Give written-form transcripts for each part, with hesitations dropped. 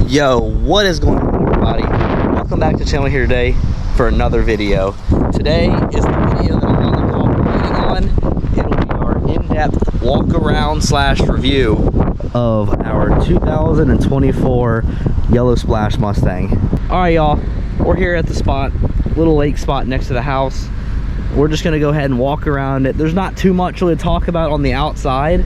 Yo, what is going on, everybody? Welcome back to the channel here today for another video. Today is the video that I'm on the call waiting on. It'll be our in-depth walk-around slash review of our 2024 Yellow Splash Mustang. Alright, y'all, we're here at the spot, little lake spot next to the house. We're just gonna go ahead and walk around it. There's not too much really to talk about on the outside,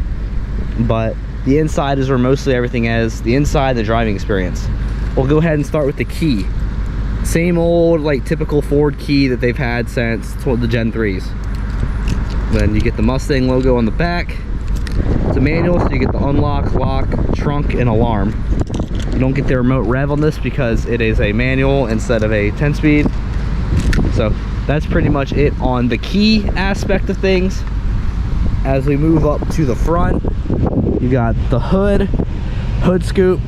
but the inside is where mostly everything is. The inside, the driving experience. We'll go ahead and start with the key. Same old, like, typical Ford key that they've had since the Gen 3s. Then you get the Mustang logo on the back. It's a manual, so you get the unlock, lock, trunk, and alarm. You don't get the remote rev on this because it is a manual instead of a 10-speed. So that's pretty much it on the key aspect of things. As we move up to the front, you got the hood scoop,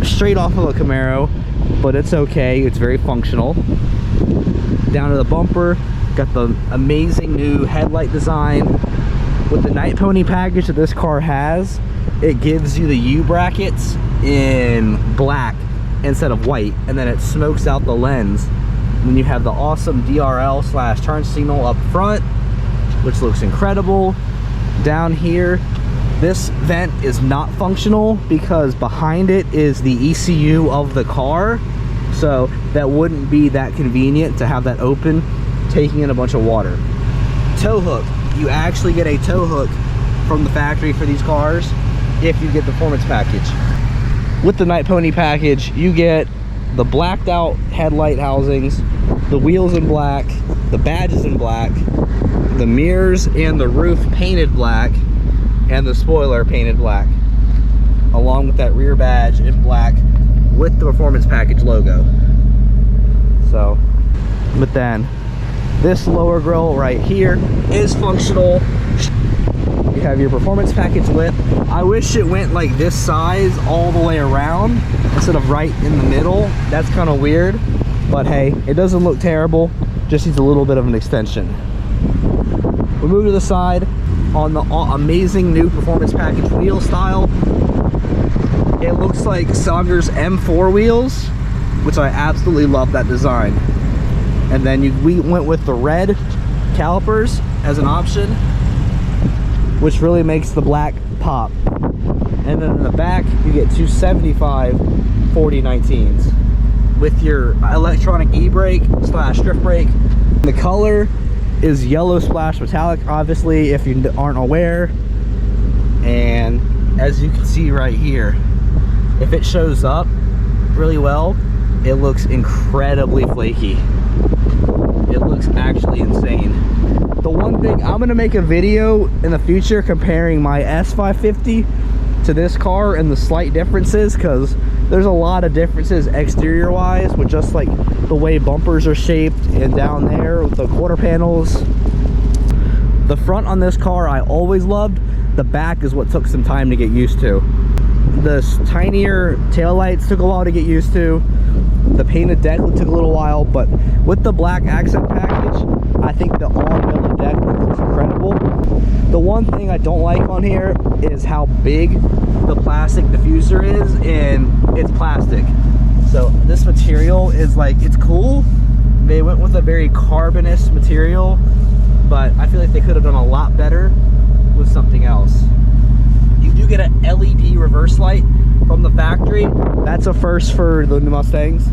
straight off of a Camaro, but it's okay, it's very functional. Down to the bumper, got the amazing new headlight design. With the Night Pony package that this car has, it gives you the U brackets in black instead of white, and then it smokes out the lens. Then you have the awesome DRL slash turn signal up front, which looks incredible. Down here, this vent is not functional because behind it is the ECU of the car, so that wouldn't be that convenient to have that open, taking in a bunch of water. Tow hook, you actually get a tow hook from the factory for these cars if you get the performance package. With the Night Pony package, you get the blacked out headlight housings, the wheels in black, the badges in black, the mirrors and the roof painted black, and the spoiler painted black, along with that rear badge in black with the performance package logo. So, but then this lower grille right here is functional. You have your performance package lip. I wish it went like this size all the way around instead of right in the middle. That's kind of weird, but hey, it doesn't look terrible, just needs a little bit of an extension. We move to the side on the amazing new performance package wheel style. It looks like Sager's M4 wheels, which I absolutely love that design. And then we went with the red calipers as an option, which really makes the black pop. And then in the back, you get two 75 4019s with your electronic e-brake slash drift brake. The color is Yellow Splash Metallic, obviously, if you aren't aware. And as you can see right here, if it shows up really well, it looks incredibly flaky. It looks actually insane. The one thing, I'm gonna make a video in the future comparing my S550 to this car and the slight differences, because there's a lot of differences exterior wise with just like the way bumpers are shaped, and down there with the quarter panels. The front on this car I always loved. The back is what took some time to get used to. The tinier taillights took a while to get used to. The painted deck took a little while, but with the black accent package, I think the all-yellow deck looks incredible. The one thing I don't like on here is how big the plastic diffuser is, and it's plastic. So this material is like, it's cool. They went with a very carbonous material, but I feel like they could have done a lot better with something else. You do get an LED reverse light from the factory. That's a first for the Mustangs.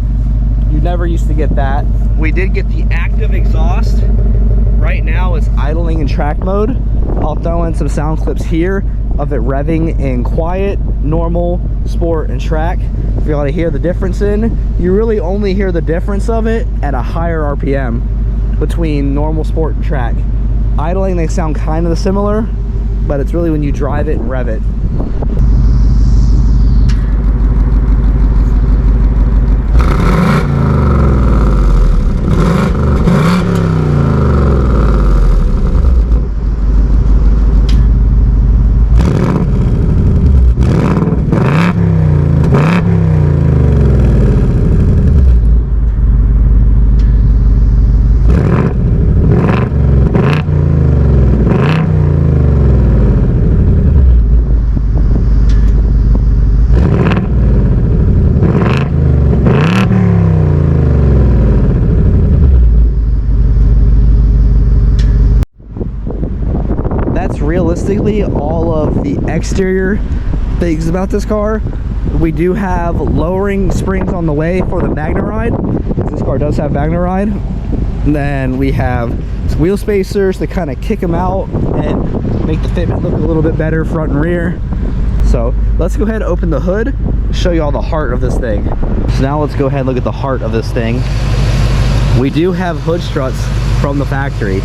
You never used to get that. We did get the active exhaust. Right now it's idling in track mode. I'll throw in some sound clips here of it revving in quiet, normal, sport, and track. If you want to hear the difference you really only hear the difference of it at a higher RPM between normal, sport, and track. Idling, they sound kind of similar, but it's really when you drive it and rev it. realistically, all of the exterior things about this car, we do have lowering springs on the way for the MagneRide. This car does have MagneRide. And then we have wheel spacers to kind of kick them out and make the fitment look a little bit better front and rear. So let's go ahead and open the hood, show you all the heart of this thing. So now let's go ahead and look at the heart of this thing. We do have hood struts from the factory.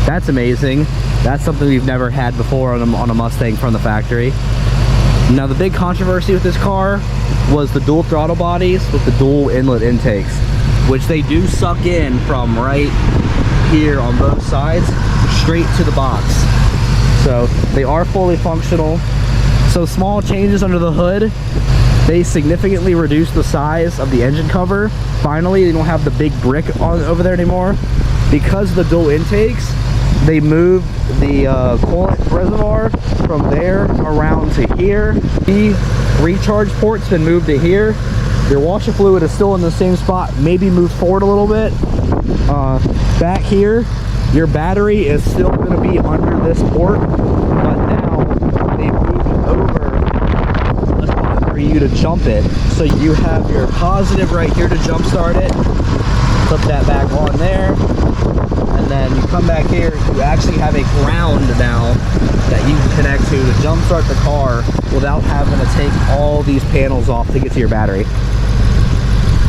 That's amazing. That's something we've never had before on a Mustang from the factory. Now the big controversy with this car was the dual throttle bodies with the dual inlet intakes, which they do suck in from right here on both sides straight to the box. So they are fully functional. So small changes under the hood, they significantly reduce the size of the engine cover. Finally, they don't have the big brick on over there anymore. Because of the dual intakes, they moved the coolant reservoir from there around to here. The recharge port's been moved to here. Your washer fluid is still in the same spot, maybe moved forward a little bit. Back here, your battery is still going to be under this port, but now they moved it over for you to jump it. So you have your positive right here to jump start it. Put that back on there. And then you come back here, you actually have a ground now that you can connect to jump start the car without having to take all these panels off to get to your battery.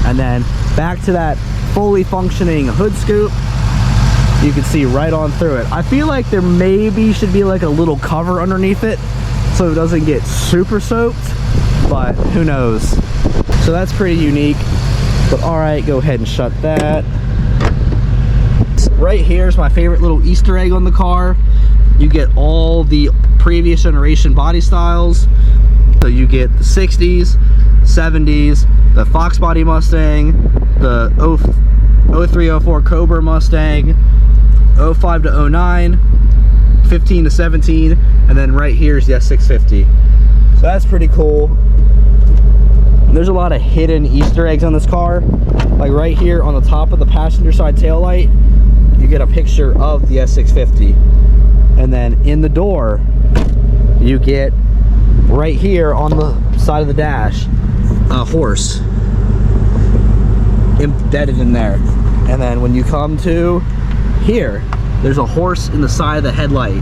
And then back to that fully functioning hood scoop, you can see right on through it. I feel like there maybe should be like a little cover underneath it so it doesn't get super soaked, but who knows. So that's pretty unique. But all right, go ahead and shut that. Right here is my favorite little Easter egg on the car. You get all the previous generation body styles. So you get the 60s, 70s, the Fox body Mustang, the 0304 Cobra Mustang, 05 to 09, 15 to 17, and then right here is the S650. So that's pretty cool. There's a lot of hidden Easter eggs on this car. Like right here on the top of the passenger side taillight, you get a picture of the S650. And then in the door, you get right here on the side of the dash, a horse embedded in there. And then when you come to here, there's a horse in the side of the headlight.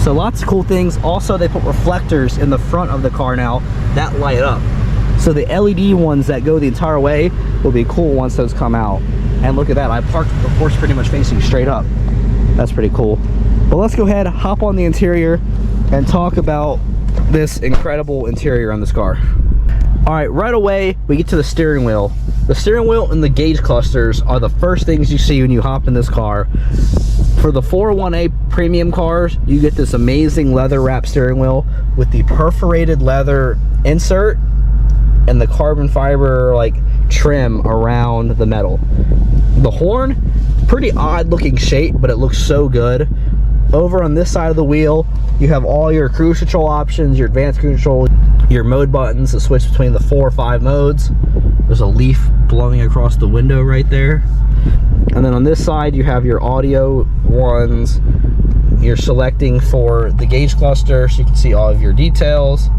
So lots of cool things. Also, they put reflectors in the front of the car now that light up. So the LED ones that go the entire way will be cool once those come out. And look at that, I parked the horse pretty much facing straight up. That's pretty cool. But let's go ahead, hop on the interior and talk about this incredible interior on this car. All right, right away, we get to the steering wheel. The steering wheel and the gauge clusters are the first things you see when you hop in this car. For the 401A premium cars, you get this amazing leather wrap steering wheel with the perforated leather insert and the carbon fiber like trim around the metal. The horn, pretty odd looking shape, but it looks so good. Over on this side of the wheel, you have all your cruise control options, your advanced cruise control, your mode buttons to switch between the 4 or 5 modes. There's a leaf blowing across the window right there. And then on this side, you have your audio ones. You're selecting for the gauge cluster so you can see all of your details.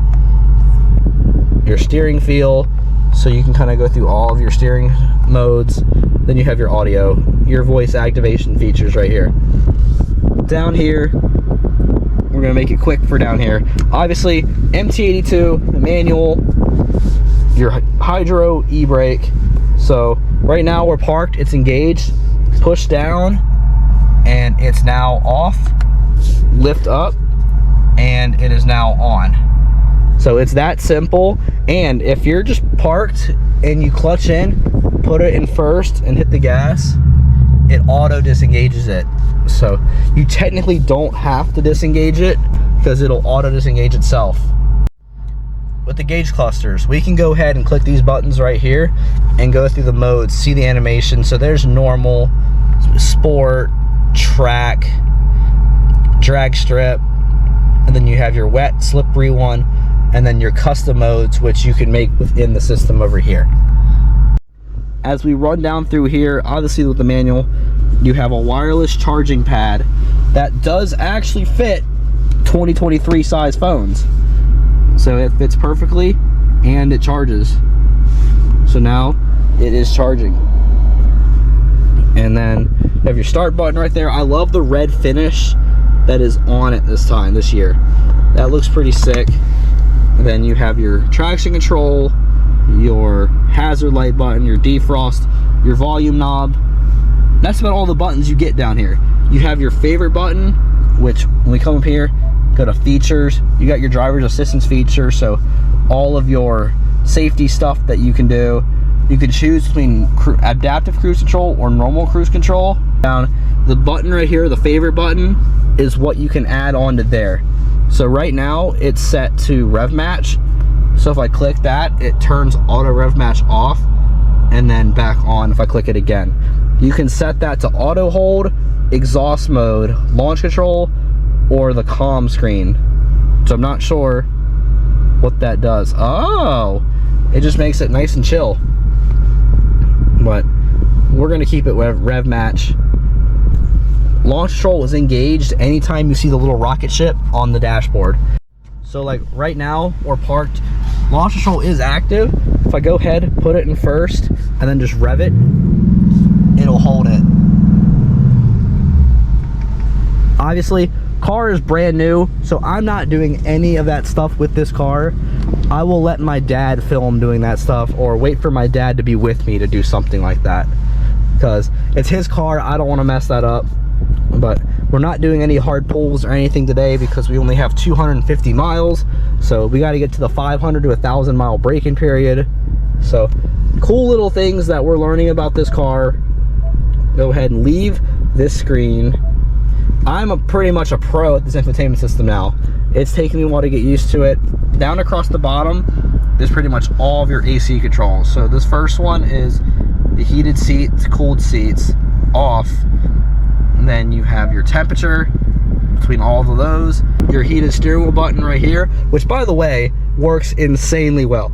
Your steering feel, so you can kind of go through all of your steering modes. Then you have your audio, your voice activation features right here. Down here, we're gonna make it quick for down here. Obviously, MT82, manual, your hydro e-brake. So right now we're parked, it's engaged, push down, and it's now off, lift up, and it is now on. So it's that simple. And if you're just parked and you clutch in, put it in first and hit the gas, it auto disengages it. So you technically don't have to disengage it because it'll auto disengage itself. With the gauge clusters, we can go ahead and click these buttons right here and go through the modes, see the animation. So there's normal, sport, track, drag strip, and then you have your wet, slippery one, and then your custom modes, which you can make within the system over here. As we run down through here, obviously with the manual, you have a wireless charging pad that does actually fit 2023 size phones. So it fits perfectly and it charges. So now it is charging. And then you have your start button right there. I love the red finish that is on it this year. That looks pretty sick. And then you have your traction control, your hazard light button, your defrost, your volume knob. That's about all the buttons you get down here. You have your favorite button, which when we come up here, go to features, you got your driver's assistance feature, so all of your safety stuff that you can do. You can choose between adaptive cruise control or normal cruise control. Down the button right here, the favorite button, is what you can add on to there. So right now it's set to rev match. So if I click that, it turns auto rev match off and then back on if I click it again. You can set that to auto hold, exhaust mode, launch control, or the calm screen. So I'm not sure what that does. Oh, it just makes it nice and chill. But we're gonna keep it rev match. Launch control is engaged anytime you see the little rocket ship on the dashboard. So like right now we're parked, launch control is active. If I go ahead, put it in first, and then just rev it, it'll hold it. Obviously, car is brand new, so I'm not doing any of that stuff with this car. I will let my dad film doing that stuff, or wait for my dad to be with me to do something like that, because it's his car. I don't want to mess that up. But we're not doing any hard pulls or anything today because we only have 250 miles. So we got to get to the 500 to 1,000 mile braking period. So cool little things that we're learning about this car. Go ahead and leave this screen. I'm pretty much a pro at this infotainment system now. It's taking me a while to get used to it. Down across the bottom is pretty much all of your AC controls. So this first one is the heated seats, cooled seats, off. And then you have your temperature between all of those. Your heated steering wheel button right here, which by the way, works insanely well.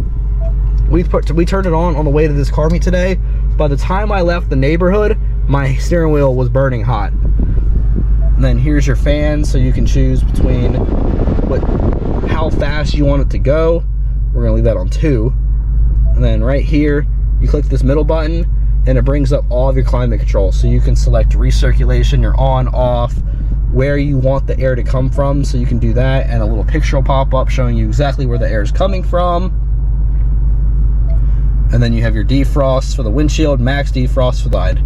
We turned it on the way to this car meet today. By the time I left the neighborhood, my steering wheel was burning hot. And then here's your fan, so you can choose between how fast you want it to go. We're gonna leave that on 2. And then right here, you click this middle button, and it brings up all of your climate control. So you can select recirculation, your on, off, where you want the air to come from. So you can do that, and a little picture will pop up showing you exactly where the air is coming from. And then you have your defrost for the windshield, max defrost for the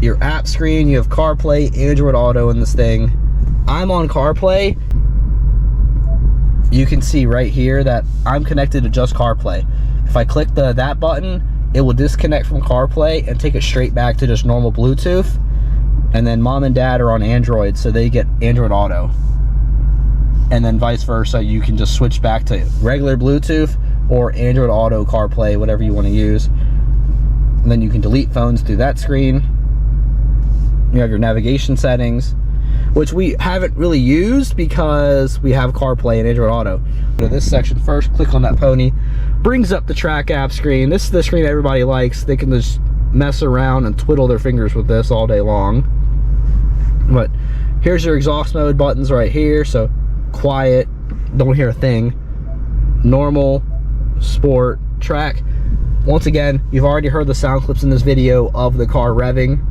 your app screen. You have CarPlay, Android Auto in this thing. I'm on CarPlay. You can see right here that I'm connected to just CarPlay. If I click that button, it will disconnect from CarPlay and take it straight back to just normal Bluetooth. And then mom and dad are on Android, so they get Android Auto. And then vice versa, you can just switch back to regular Bluetooth or Android Auto CarPlay, whatever you want to use. And then you can delete phones through that screen. You have your navigation settings, which we haven't really used because we have CarPlay and Android Auto. Go to this section first, click on that pony. Brings up the track app screen. This is the screen everybody likes. They can just mess around and twiddle their fingers with this all day long. But here's your exhaust mode buttons right here. So quiet, don't hear a thing. Normal, sport, track. Once again, you've already heard the sound clips in this video of the car revving.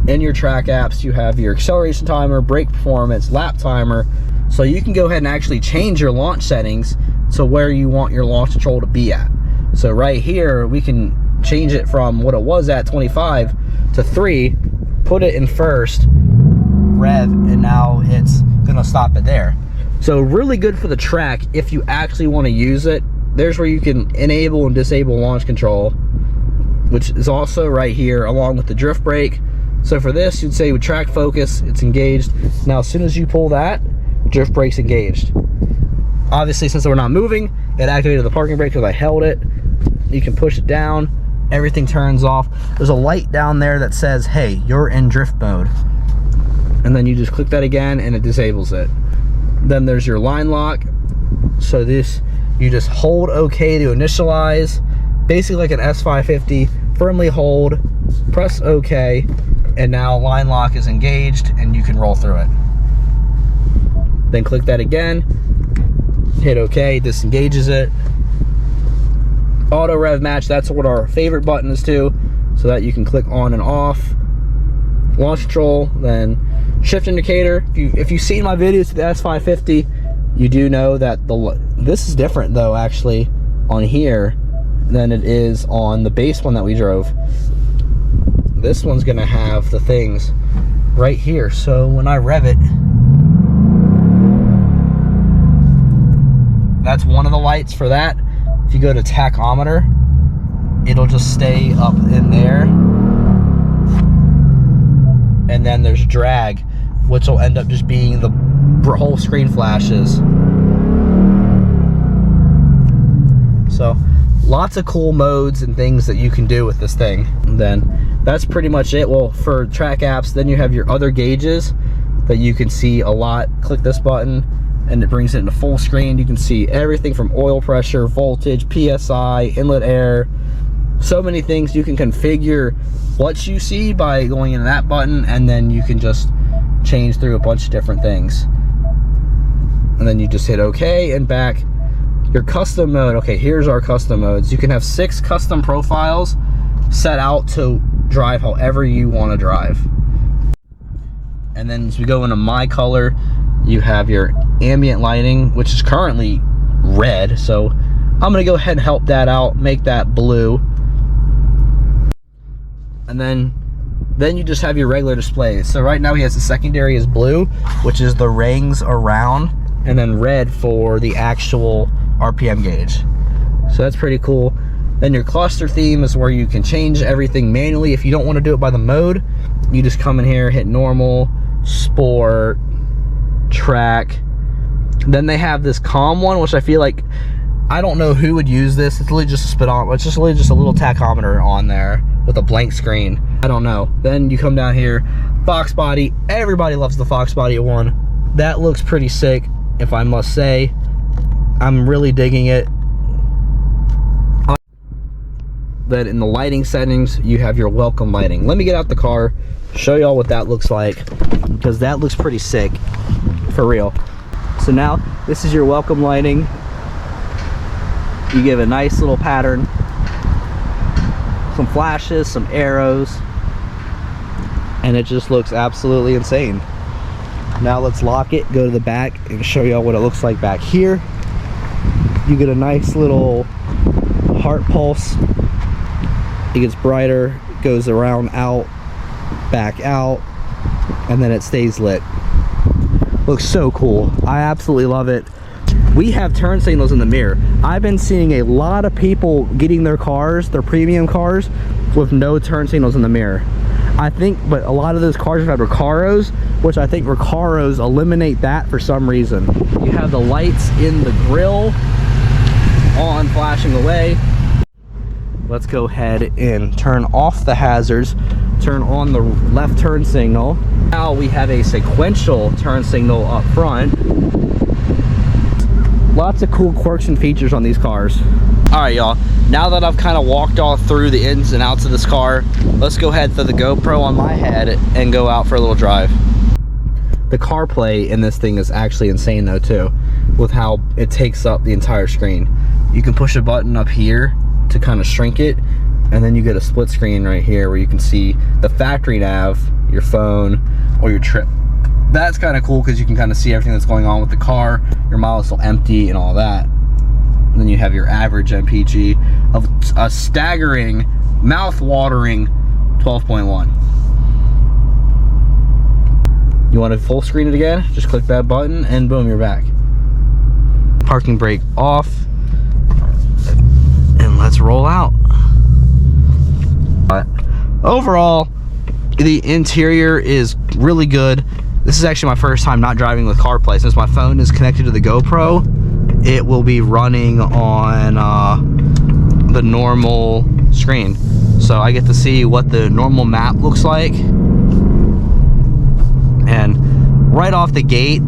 In your track apps, you have your acceleration timer, brake performance, lap timer. So you can go ahead and actually change your launch settings to where you want your launch control to be at. So right here, we can change it from what it was at 25 to 3, put it in first, rev, and now it's gonna stop it there. So really good for the track if you actually want to use it. There's where you can enable and disable launch control, which is also right here along with the drift brake. So for this, you'd say with track focus, it's engaged. Now as soon as you pull that, drift brake's engaged. Obviously, since we're not moving, it activated the parking brake because I held it. You can push it down, everything turns off. There's a light down there that says, hey, you're in drift mode. And then you just click that again and it disables it. Then there's your line lock. So this, you just hold OK to initialize. Basically like an S550, firmly hold, press OK, and now line lock is engaged and you can roll through it. then click that again, hit OK, disengages it. Auto rev match, that's what our favorite button is too, so that you can click on and off. Launch control, then shift indicator. If you've seen my videos to the S550, you do know that this is different though actually on here than it is on the base one that we drove. This one's gonna have the things right here, so when I rev it, that's one of the lights for that. If you go to tachometer, it'll just stay up in there. And then there's drag, which will end up just being the whole screen flashes. So lots of cool modes and things that you can do with this thing. And then that's pretty much it. Well, for track apps, then you have your other gauges that you can see a lot. Click this button and it brings it into full screen. You can see everything from oil pressure, voltage, PSI, inlet air, so many things. You can configure what you see by going into that button, and then you can just change through a bunch of different things. And then you just hit OK and back. Your custom mode, okay, here's our custom modes. You can have 6 custom profiles set out to drive however you want to drive. And then as we go into my color, you have your ambient lighting, which is currently red, so I'm gonna go ahead and help that out, make that blue. And then you just have your regular displays. So right now he has the secondary is blue, which is the rings around, and then red for the actual RPM gauge. So that's pretty cool. Then your cluster theme is where you can change everything manually. If you don't want to do it by the mode, you just come in here, hit normal, sport, track. Then they have this calm one, which I feel like, I don't know who would use this. It's literally just a speedometer. It's just literally just a little tachometer on there with a blank screen. I don't know. Then you come down here, Fox body. Everybody loves the Fox body one. That looks pretty sick, if I must say. I'm really digging it. Then in the lighting settings, you have your welcome lighting. Let me get out the car, show y'all what that looks like, because that looks pretty sick, for real. So now, this is your welcome lighting. You give a nice little pattern, some flashes, some arrows, and it just looks absolutely insane. Now let's lock it, go to the back, and show y'all what it looks like back here. You get a nice little heart pulse. It gets brighter, goes around, out, back out, and then it stays lit. Looks so cool. I absolutely love it. We have turn signals in the mirror. I've been seeing a lot of people getting their cars, their premium cars, with no turn signals in the mirror. I think, but a lot of those cars have had Recaros, which I think Recaros eliminate that for some reason. You have the lights in the grille on, flashing away. Let's go ahead and turn off the hazards, turn on the left turn signal. Now we have a sequential turn signal up front. Lots of cool quirks and features on these cars. All right, y'all, now that I've kind of walked all through the ins and outs of this car, let's go ahead, throw the GoPro on my head and go out for a little drive. The CarPlay in this thing is actually insane though too, with how it takes up the entire screen. You can push a button up here to kind of shrink it, and then you get a split screen right here where you can see the factory nav, your phone, or your trip. That's kind of cool because you can kind of see everything that's going on with the car, your miles still empty and all that. And then you have your average MPG of a staggering, mouth-watering 12.1. You want to full screen it again? Just click that button and boom, you're back. Parking brake off. And let's roll out. Overall, the interior is really good. This is actually my first time not driving with CarPlay. Since my phone is connected to the GoPro, it will be running on the normal screen. So I get to see what the normal map looks like. And right off the gate,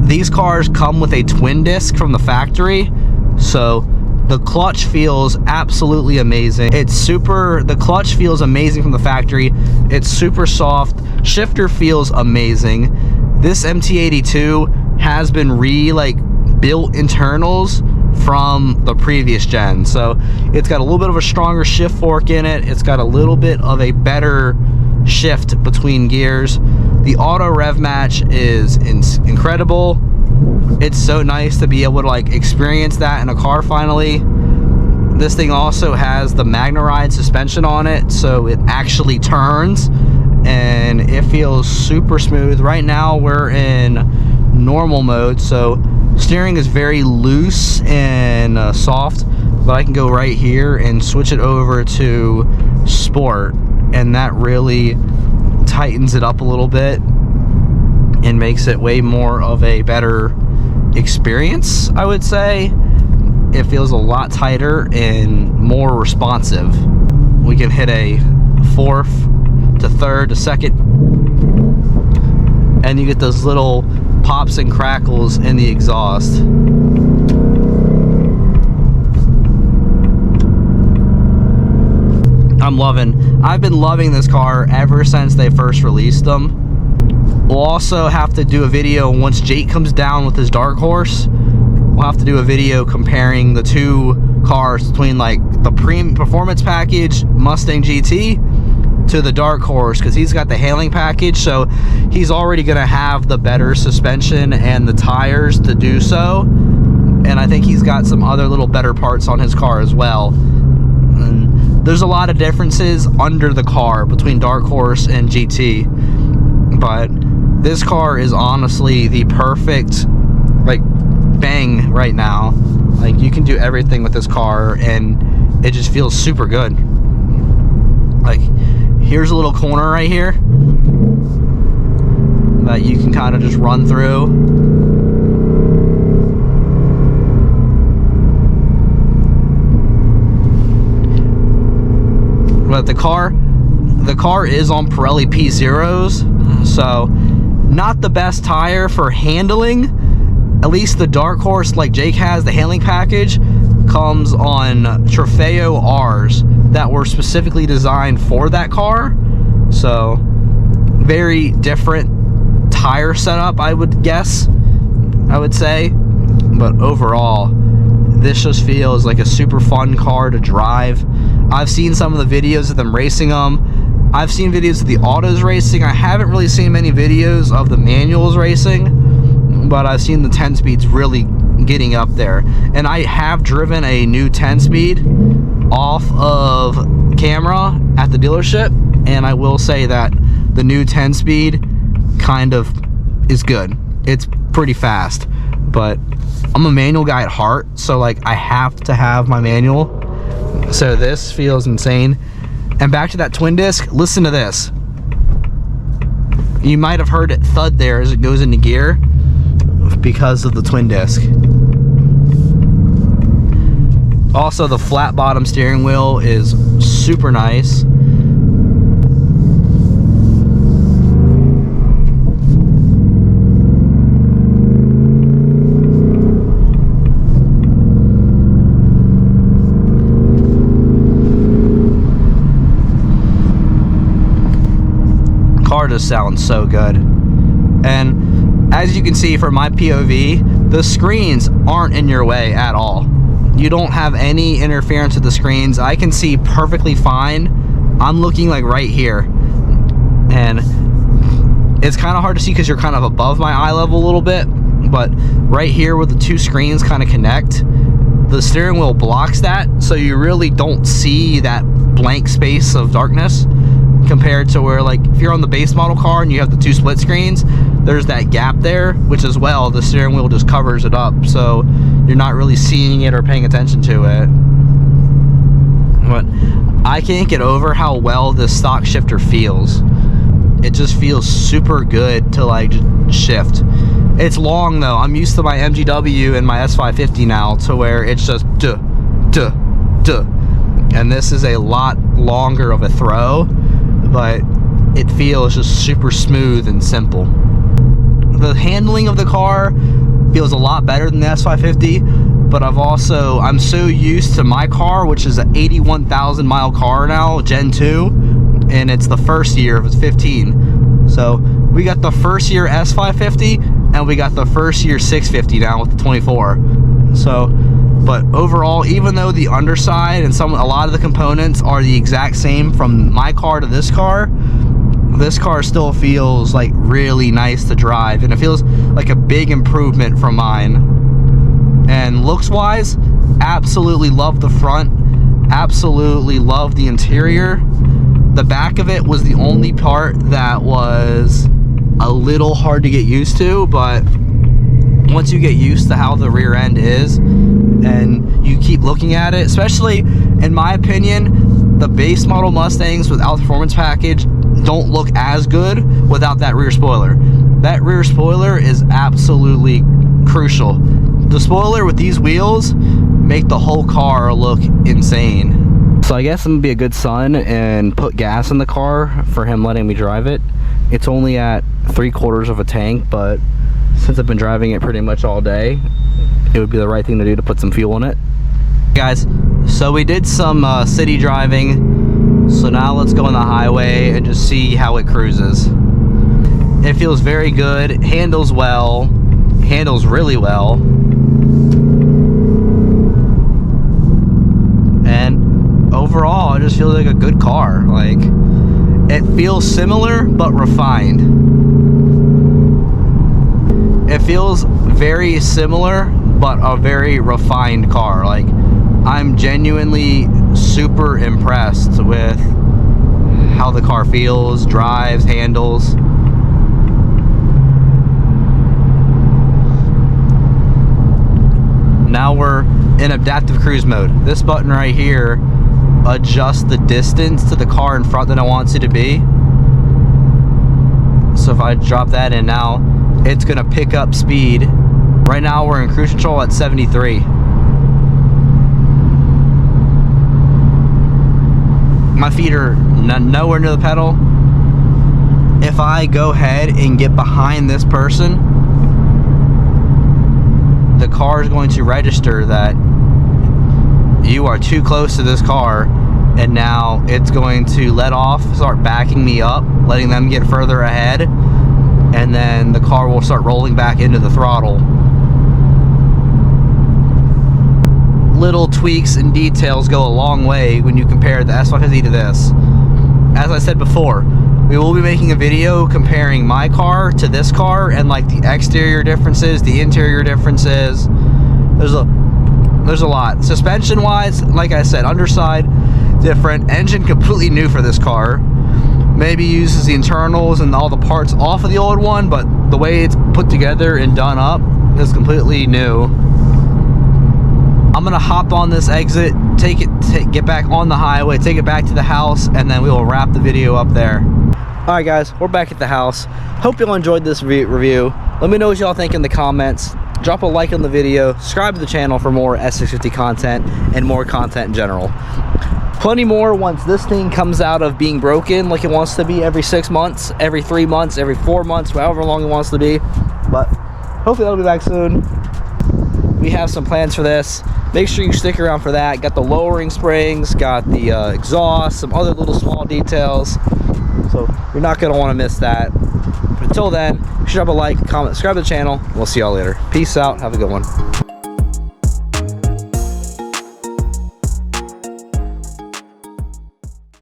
these cars come with a twin disc from the factory. So the clutch feels absolutely amazing. The clutch feels amazing from the factory. It's super soft. Shifter feels amazing. This MT82 has been built internals from the previous gen. So it's got a little bit of a stronger shift fork in it. It's got a little bit of a better shift between gears. The auto rev match is incredible. It's so nice to be able to experience that in a car finally. This thing also has the MagneRide suspension on it, so it actually turns and it feels super smooth. Right now we're in normal mode, so steering is very loose and soft, but I can go right here and switch it over to sport, and that really tightens it up a little bit and makes it way more of a better experience, I would say. It feels a lot tighter and more responsive. We can hit a fourth to third to second, and you get those little pops and crackles in the exhaust. I've been loving this car ever since they first released them. We'll also have to do a video once Jake comes down with his Dark Horse. We'll have to do a video comparing the two cars between the premium performance package Mustang GT to the Dark Horse, because he's got the hailing package, so he's already going to have the better suspension and the tires to do so, and I think he's got some other little better parts on his car as well. And there's a lot of differences under the car between Dark Horse and GT, but this car is honestly the perfect bang right now. You can do everything with this car and it just feels super good. Here's a little corner right here that you can kind of just run through. But the car is on Pirelli P0s, so not the best tire for handling. At least the Dark Horse, like Jake has, the handling package, comes on Trofeo Rs that were specifically designed for that car. So very different tire setup, I would say. But overall, this just feels like a super fun car to drive. I've seen some of the videos of them racing them. I've seen videos of the autos racing. I haven't really seen many videos of the manuals racing, but I've seen the 10 speeds really getting up there. And I have driven a new 10 speed off of camera at the dealership, and I will say that the new 10 speed kind of is good. It's pretty fast, but I'm a manual guy at heart, so I have to have my manual. So this feels insane. And back to that twin disc, listen to this. You might have heard it thud there as it goes into gear because of the twin disc. Also, the flat bottom steering wheel is super nice. Car just sounds so good. And as you can see from my POV, the screens aren't in your way at all. You don't have any interference with the screens. I can see perfectly fine. I'm looking right here, and it's kind of hard to see because you're kind of above my eye level a little bit, but right here where the two screens kind of connect, the steering wheel blocks that, so you really don't see that blank space of darkness, compared to where if you're on the base model car and you have the two split screens, there's that gap there, which as well the steering wheel just covers it up, so you're not really seeing it or paying attention to it. But I can't get over how well this stock shifter feels. It just feels super good to just shift. It's long though. I'm used to my MGW and my S550 now, to where it's just duh, duh, duh. And this is a lot longer of a throw, but it feels just super smooth and simple. The handling of the car feels a lot better than the S550, but I'm so used to my car, which is an 81,000 mile car now, Gen 2, and it's the first year of its 15. So we got the first year S550 and we got the first year 650 now with the 24. So, but overall, even though the underside and a lot of the components are the exact same from my car to this car still feels like really nice to drive, and it feels like a big improvement from mine. And looks wise, absolutely love the front, absolutely love the interior. The back of it was the only part that was a little hard to get used to, but once you get used to how the rear end is and you keep looking at it, especially in my opinion, the base model Mustangs without the performance package don't look as good without that rear spoiler. That rear spoiler is absolutely crucial. The spoiler with these wheels make the whole car look insane. So I guess I'm gonna be a good son and put gas in the car for him letting me drive it. It's only at 3/4 of a tank, but since I've been driving it pretty much all day, it would be the right thing to do to put some fuel in it. Guys, so we did some city driving. So now let's go on the highway and just see how it cruises. It feels very good, it handles well, handles really well. And overall, it just feels like a good car. Like, it feels similar, but refined. It feels very similar, but a very refined car. Like, I'm genuinely super impressed with how the car feels, drives, handles. Now we're in adaptive cruise mode. This button right here adjusts the distance to the car in front that I want it to be. So if I drop that in now, it's gonna pick up speed. Right now we're in cruise control at 73. My feet are nowhere near the pedal. If I go ahead and get behind this person, the car is going to register that you are too close to this car, and now it's going to let off, start backing me up, letting them get further ahead, and then the car will start rolling back into the throttle. Little tweaks and details go a long way when you compare the S550 to this. As I said before, we will be making a video comparing my car to this car and like the exterior differences, the interior differences. There's a lot. Suspension wise, like I said, underside different, engine completely new for this car. Maybe uses the internals and all the parts off of the old one, but the way it's put together and done up is completely new. I'm gonna hop on this exit, get back on the highway, take it back to the house, and then we will wrap the video up there. All right, guys, we're back at the house. Hope y'all enjoyed this review. Let me know what y'all think in the comments. Drop a like on the video, subscribe to the channel for more S650 content and more content in general. Plenty more once this thing comes out of being broken like it wants to be every 6 months, every 3 months, every 4 months, however long it wants to be. But hopefully that'll be back soon. We have some plans for this. Make sure you stick around for that. Got the lowering springs, got the exhaust, some other little small details. So you're not gonna wanna miss that. But until then, drop a like, comment, subscribe to the channel. We'll see y'all later. Peace out, have a good one.